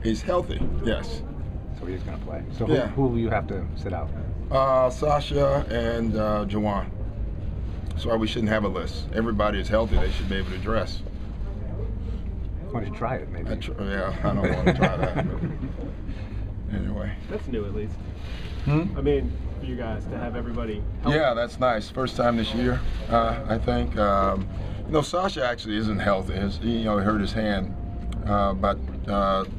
He's healthy, yes. So he's going to play. So Yeah. who will you have to sit out? Sasha and Jawan. That's why we shouldn't have a list. Everybody is healthy. They should be able to dress. Why don't you try it, maybe? Yeah, I don't want to try that. Anyway. That's new, at least. Hmm? I mean, for you guys to have everybody healthy. Yeah, that's nice. First time this year, I think. Sasha actually isn't healthy. He hurt his hand about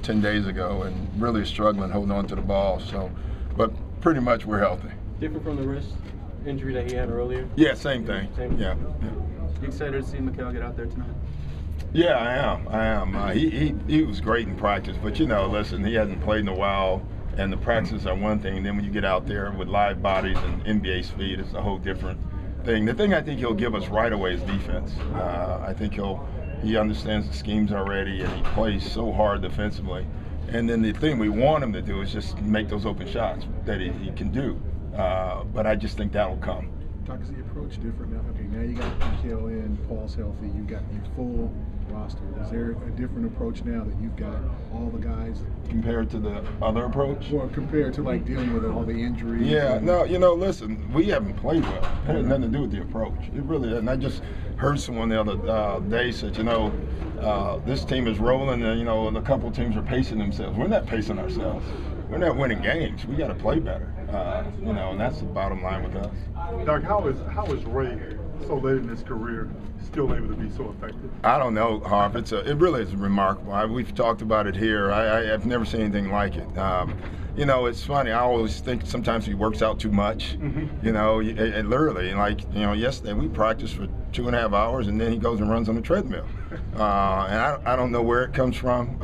10 days ago and really struggling holding on to the ball. So, but pretty much we're healthy. Different from the wrist injury that he had earlier? Yeah, same thing. Yeah. You excited to see Mikal get out there tonight? Yeah, I am. He was great in practice, but listen, he hasn't played in a while, and the practices are one thing, and then when you get out there with live bodies and NBA speed, it's a whole different thing. The thing I think he'll give us right away is defense. I think he understands the schemes already, and he plays so hard defensively. And then the thing we want him to do is just make those open shots that he can do. But I just think that'll come. Doc, is the approach different now? Okay, now you got Mikal in, Paul's healthy, you got your full roster. Is there a different approach now that you've got all the guys? Compared to the other approach? Well, compared to like dealing with all the injuries? Yeah, no, listen, we haven't played well. It had nothing to do with the approach. It really didn't. I just heard someone the other day said, this team is rolling and, a couple teams are pacing themselves. We're not pacing ourselves. We're not winning games. We got to play better, and that's the bottom line with us. Doc, how is Ray so late in his career still able to be so effective? I don't know, Harv. It really is remarkable. We've talked about it here. I've never seen anything like it. It's funny. I always think sometimes he works out too much. And literally, yesterday we practiced for 2.5 hours, and then he goes and runs on the treadmill. And I don't know where it comes from.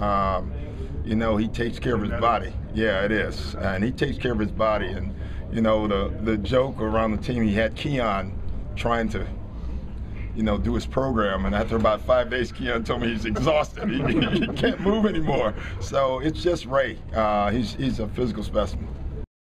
He takes care of his body. Yeah, it is. And he takes care of his body. And, the joke around the team, he had Keon trying to, do his program. And after about 5 days, Keon told me he's exhausted. He can't move anymore. So it's just Ray. He's a physical specimen.